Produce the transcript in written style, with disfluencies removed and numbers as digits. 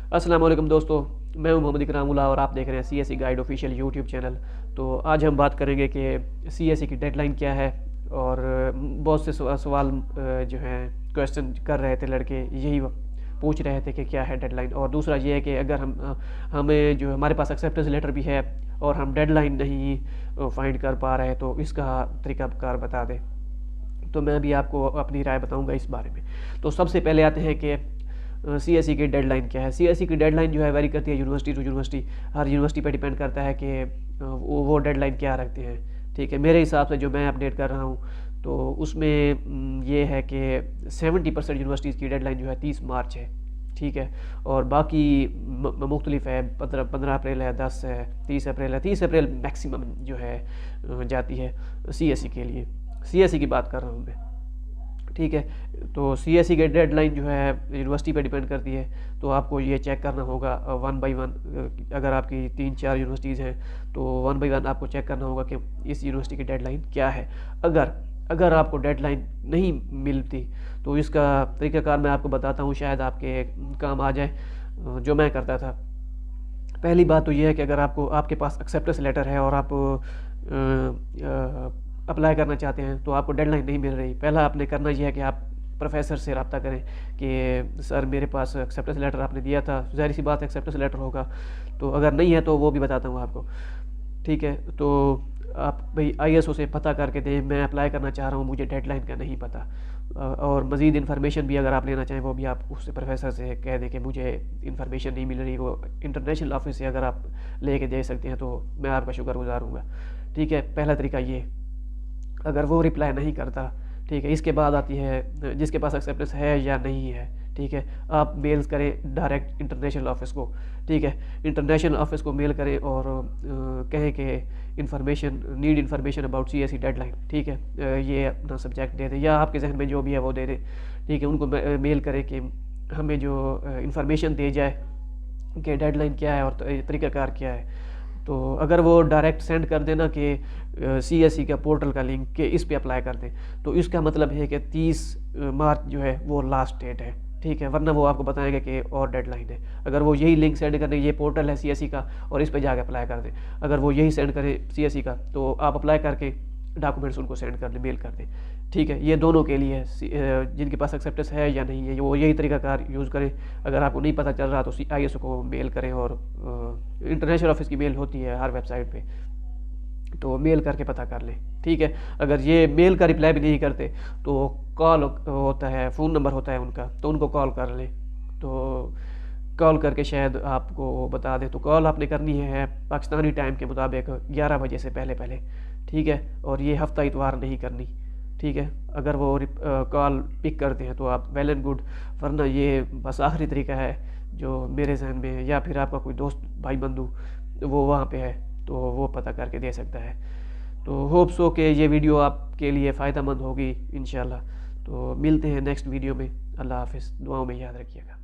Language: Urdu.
السلام علیکم دوستو، میں ہوں محمد اکرام اللہ اور آپ دیکھ رہے ہیں C S C guide official YouTube channel. تو آج ہم بات کریں گے کہ سی ایس سی کی ڈیڈ لائن کیا ہے، اور بہت سے سوال جو ہیں کویشچن کر رہے تھے لڑکے، یہی پوچھ رہے تھے کہ کیا ہے ڈیڈ لائن۔ اور دوسرا یہ ہے کہ اگر ہمیں جو ہمارے پاس ایکسیپٹنس لیٹر بھی ہے اور ہم ڈیڈ لائن نہیں فائنڈ کر پا رہے تو اس کا طریقہ کار بتا دیں۔ تو میں بھی آپ کو اپنی رائے بتاؤں گا اس بارے میں۔ تو سب سے پہلے آتے ہیں کہ سی ایس سی کی ڈیڈ لائن کیا ہے۔ سی ایس سی کی ڈیڈ لائن جو ہے ویری کرتی ہے یونیورسٹی ٹو یونیورسٹی، ہر یونیورسٹی پہ ڈیپینڈ کرتا ہے کہ وہ ڈیڈ لائن کیا رکھتے ہیں۔ ٹھیک ہے، میرے حساب سے جو میں اپڈیٹ کر رہا ہوں تو اس میں یہ ہے کہ 70% یونیورسٹیز کی ڈیڈ لائن جو ہے 30 مارچ ہے۔ ٹھیک ہے، اور باقی مختلف ہے، 15 اپریل ہے، 10 ہے، 30 اپریل ہے۔ 30 اپریل میکسیمم جو ہے جاتی ہے سی ایس سی کے لیے، سی ایس سی کی بات کر رہا ہوں میں۔ ٹھیک ہے، تو سی ایس سی کی ڈیڈ لائن جو ہے یونیورسٹی پہ ڈیپینڈ کرتی ہے، تو آپ کو یہ چیک کرنا ہوگا 1 بائی 1۔ اگر آپ کی 3-4 یونیورسٹیز ہیں تو 1 بائی 1 آپ کو چیک کرنا ہوگا کہ اس یونیورسٹی کی ڈیڈ لائن کیا ہے۔ اگر آپ کو ڈیڈ لائن نہیں ملتی تو اس کا طریقہ کار میں آپ کو بتاتا ہوں، شاید آپ کے کام آ جائے جو میں کرتا تھا۔ پہلی بات تو یہ ہے کہ اگر آپ کے پاس ایکسیپٹنس لیٹر ہے اور آپ اپلائی کرنا چاہتے ہیں تو آپ کو ڈیڈ لائن نہیں مل رہی، پہلا آپ نے کرنا یہ ہے کہ آپ پروفیسر سے رابطہ کریں کہ سر میرے پاس ایکسیپٹنس لیٹر آپ نے دیا تھا، ظاہر سی بات ایکسیپٹنس لیٹر ہوگا، تو اگر نہیں ہے تو وہ بھی بتاتا ہوں آپ کو۔ ٹھیک ہے، تو آپ بھائی آئی ایس او سے پتہ کر کے دیں میں اپلائی کرنا چاہ رہا ہوں، مجھے ڈیڈ لائن کا نہیں پتہ۔ اور مزید انفارمیشن بھی اگر آپ لینا چاہیں وہ بھی آپ اس سے پروفیسر سے کہہ دیں کہ مجھے انفارمیشن نہیں مل رہی، وہ انٹرنیشنل آفس سے اگر آپ لے کے دے سکتے ہیں تو میں آپ کا شکر گزار ہوں گا۔ ٹھیک ہے، پہلا طریقہ یہ، اگر وہ رپلائی نہیں کرتا، ٹھیک ہے، اس کے بعد آتی ہے جس کے پاس ایکسیپٹنس ہے یا نہیں ہے۔ ٹھیک ہے، آپ میلز کریں ڈائریکٹ انٹرنیشنل آفس کو۔ ٹھیک ہے، انٹرنیشنل آفس کو میل کریں اور کہیں کہ need information about C S C deadline. ٹھیک ہے، یہ اپنا سبجیکٹ دے دیں یا آپ کے ذہن میں جو بھی ہے وہ دے دیں۔ ٹھیک ہے، ان کو میل کریں کہ ہمیں جو انفارمیشن دے جائے کہ ڈیڈ لائن کیا ہے اور طریقہ کار کیا ہے۔ تو اگر وہ ڈائریکٹ سینڈ کر دینا کہ سی ایس سی کا پورٹل کا لنک کہ اس پہ اپلائی کر دیں، تو اس کا مطلب ہے کہ 30 مارچ جو ہے وہ لاسٹ ڈیٹ ہے۔ ٹھیک ہے، ورنہ وہ آپ کو بتائیں گے کہ اور ڈیڈ لائن ہے۔ اگر وہ یہی لنک سینڈ کر دیں، یہ پورٹل ہے سی ایس سی کا اور اس پہ جا کے اپلائی کر دیں، اگر وہ یہی سینڈ کریں سی ایس سی کا تو آپ اپلائی کر کے ڈاکومنٹس ان کو سینڈ کر دیں، میل کر دیں۔ ٹھیک ہے، یہ دونوں کے لیے ہے، جن کے پاس ایکسیپٹنس ہے یا نہیں ہے وہ یہی طریقہ کار یوز کریں۔ اگر آپ کو نہیں پتہ چل رہا تو آئی ایس او کو میل کریں، اور انٹرنیشنل آفس کی میل ہوتی ہے ہر ویب سائٹ پہ، تو میل کر کے پتہ کر لیں۔ ٹھیک ہے، اگر یہ میل کا رپلائی بھی نہیں کرتے تو کال ہوتا ہے، فون نمبر ہوتا ہے ان کا، تو ان کو کال کر لیں، تو کال کر کے شاید آپ کو بتا دیں۔ تو کال آپ نے کرنی ہے پاکستانی ٹائم کے مطابق 11 بجے سے پہلے۔ ٹھیک ہے، اور یہ ہفتہ اتوار نہیں کرنی۔ ٹھیک ہے، اگر وہ کال پک کرتے ہیں تو آپ ویل اینڈ گڈ، ورنہ یہ بس آخری طریقہ ہے جو میرے ذہن میں ہے، یا پھر آپ کا کوئی دوست بھائی بندو وہ وہاں پہ ہے تو وہ پتہ کر کے دے سکتا ہے۔ تو ہوپ سو کہ یہ ویڈیو آپ کے لیے فائدہ مند ہوگی انشاءاللہ۔ تو ملتے ہیں نیکسٹ ویڈیو میں، اللہ حافظ، دعاؤں میں یاد رکھیے گا۔